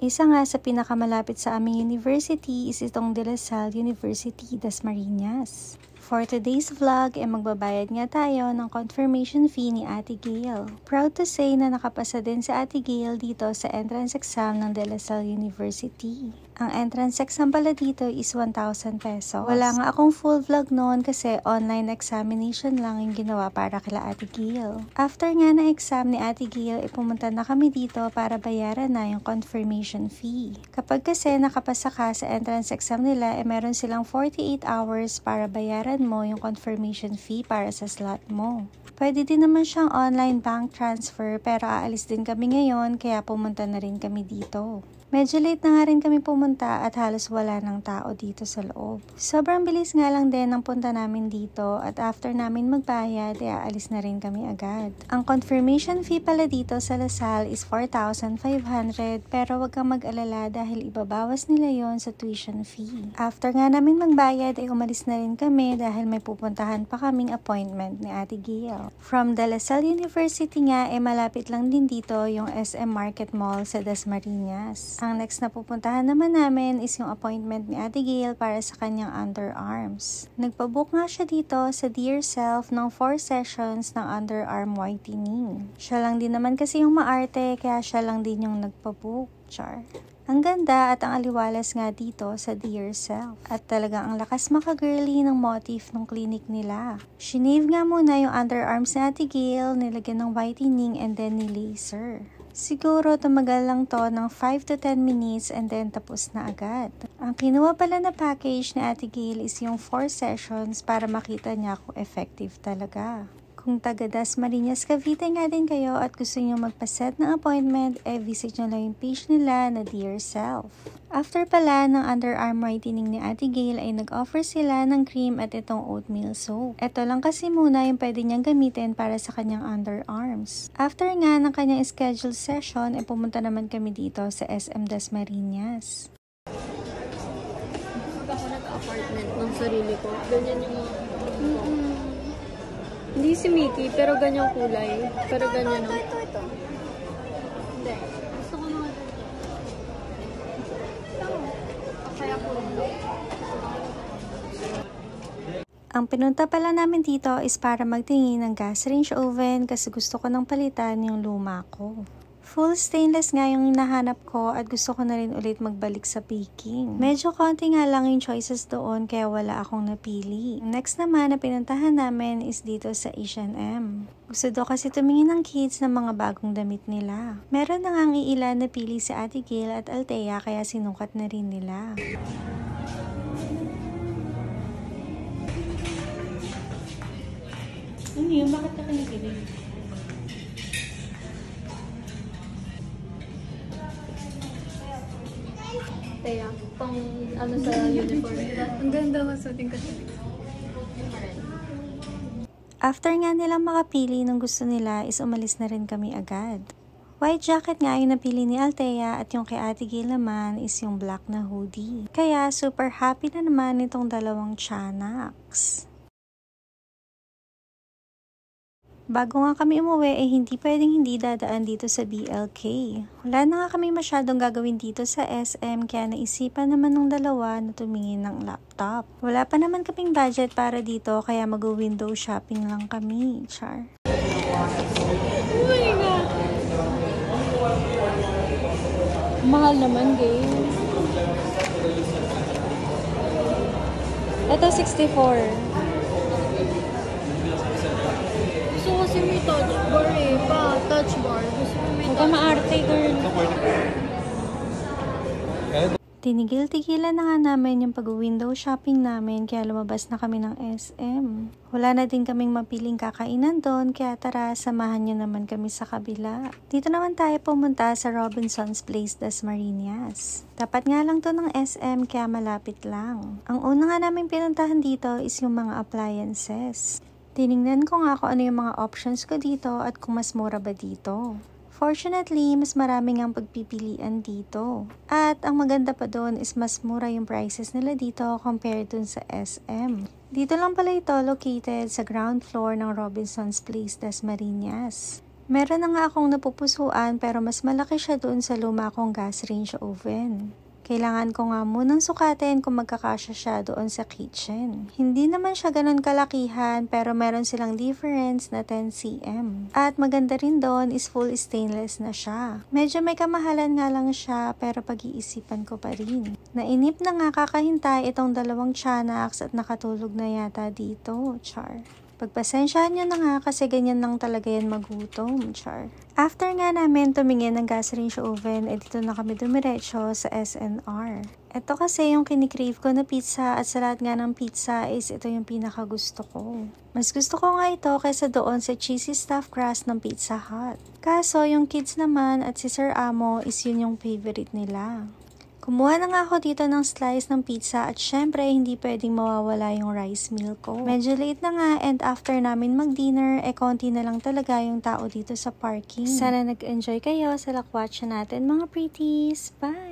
Isa nga sa pinakamalapit sa aming university is itong De La Salle University, Dasmariñas. For today's vlog, magbabayad nga tayo ng confirmation fee ni Ate Gail. Proud to say na nakapasa din si Ate Gail dito sa entrance exam ng De La Salle University. Ang entrance exam pala dito is 1,000 pesos. Wala nga akong full vlog noon kasi online examination lang yung ginawa para kila Ate Gail. After nga na exam ni Ate Gail, pumunta na kami dito para bayaran na yung confirmation fee. Kapag kasi nakapasa ka sa entrance exam nila, meron silang 48 hours para bayaran mo yung confirmation fee para sa slot mo. Pwede din naman siyang online bank transfer pero aalis din kami ngayon kaya pumunta na rin kami dito. Medyo late na nga rin kami pumunta at halos wala ng tao dito sa loob. Sobrang bilis nga lang din ang punta namin dito at after namin magbayad, aalis na rin kami agad. Ang confirmation fee pala dito sa La Salle is 4,500 pero wag kang mag-alala dahil ibabawas nila yon sa tuition fee. After nga namin magbayad, umalis na rin kami dahil may pupuntahan pa kaming appointment ni Ate Gail. From De La Salle University nga, malapit lang din dito yung SM Market Mall sa Dasmariñas. Ang next na pupuntahan naman namin is yung appointment ni Ate Gail para sa kanyang underarms. Nagpabook nga siya dito sa Dear Self ng 4 sessions ng underarm whitening. Siya lang din naman kasi yung maarte kaya siya lang din yung nagpabook. Char. Ang ganda at ang aliwalas nga dito sa Dear Self. At talagang ang lakas makagirly ng motif ng clinic nila. Shinave nga muna yung underarms ni Ate Gail, nilagyan ng whitening and then ni-laser. Siguro tumagal lang to ng 5 to 10 minutes and then tapos na agad. Ang kinuha pala na package ni Ate Gail is yung 4 sessions para makita niya kung effective talaga. Kung taga Dasmariñas, Cavite nga din kayo at gusto nyo magpaset ng appointment, visit nyo lang yung page nila na Dear Self. After pala ng underarm whitening ni Ate Gail ay nag-offer sila ng cream at itong oatmeal soap. Ito lang kasi muna yung pwede niyang gamitin para sa kanyang underarms. After nga ng kanyang scheduled session, pumunta naman kami dito sa SM Dasmariñas. Pag ako nag-apartment ng sarili ko, ganyan yung Hindi si Mickey, pero ganyang kulay. Pero ganyan, no? Ito. Hindi. Gusto ko naman ito. Kaya po. Ang pinunta pala namin dito is para magtingin ng gas range oven kasi gusto ko nang palitan yung luma ko. Full stainless nga yung nahanap ko at gusto ko na rin ulit magbalik sa baking. Medyo konti nga lang yung choices doon kaya wala akong napili. Next naman na pinuntahan namin is dito sa H&M. Gusto daw kasi tumingin ng kids ng mga bagong damit nila. Meron na ngang iilan na pili si Ate Gail at Althea kaya sinukat na rin nila. Ano yun? Bakit ka kinikilig? Kaya, pang ano sa uniform. Ang ganda nga sa ating kasi. After nga nilang makapili ng gusto nila is umalis na rin kami agad. White jacket nga yung napili ni Althea at yung kay Ate Gail naman is yung black na hoodie. Kaya super happy na naman itong dalawang tiyanaks. Bago nga kami umuwi hindi pwedeng hindi dadaan dito sa BLK. Wala na nga kami masyadong gagawin dito sa SM kaya naisipan naman ng dalawa na tumingin ng laptop. Wala pa naman kaming budget para dito kaya mag-window shopping lang kami. Char. Oh my God! Mahal naman, game. Ito 64. Gusto kasi may touch bar touch bar. Gusto ko may Huwag ka maarte, girl. Tinigil-tigilan na nga namin yung pag-window shopping namin kaya lumabas na kami ng SM. Wala na din kaming mapiling kakainan doon kaya tara, samahan nyo naman kami sa kabila. Dito naman tayo pumunta sa Robinson's Place, Dasmariñas. Tapat nga lang to ng SM kaya malapit lang. Ang una nga namin pinuntahan dito is yung mga appliances. Tinignan ko nga kung ano yung mga options ko dito at kung mas mura ba dito. Fortunately, mas maraming ang pagpipilian dito. At ang maganda pa doon is mas mura yung prices nila dito compared dun sa SM. Dito lang pala ito located sa ground floor ng Robinson's Place, Dasmariñas. Meron na nga akong napupusuan pero mas malaki siya doon sa luma kong gas range oven. Kailangan ko nga munang sukatin kung magkakasya siya doon sa kitchen. Hindi naman siya ganun kalakihan pero meron silang difference na 10 cm. At maganda rin doon is full stainless na siya. Medyo may kamahalan nga lang siya pero pag-iisipan ko pa rin. Nainip na nga kakahintay itong dalawang tiyanaks at nakatulog na yata dito, char. Pagpasensyahan nyo na nga kasi ganyan lang talaga yan magutom, char. After nga namin tumingin ng gas range oven, dito na kami dumiretso sa SNR. Ito kasi yung kinikrave ko na pizza at sa lahat nga ng pizza is ito yung pinakagusto ko. Mas gusto ko nga ito kaysa doon sa cheesy stuffed crust ng Pizza Hut. Kaso yung kids naman at si Sir Amo is yun yung favorite nila. Kumuha na nga ako dito ng slice ng pizza at syempre hindi pwedeng mawawala yung rice meal ko. Medyo late na nga and after namin mag-dinner, konti na lang talaga yung tao dito sa parking. Sana nag-enjoy kayo sa lakwatsa natin mga pretties. Bye!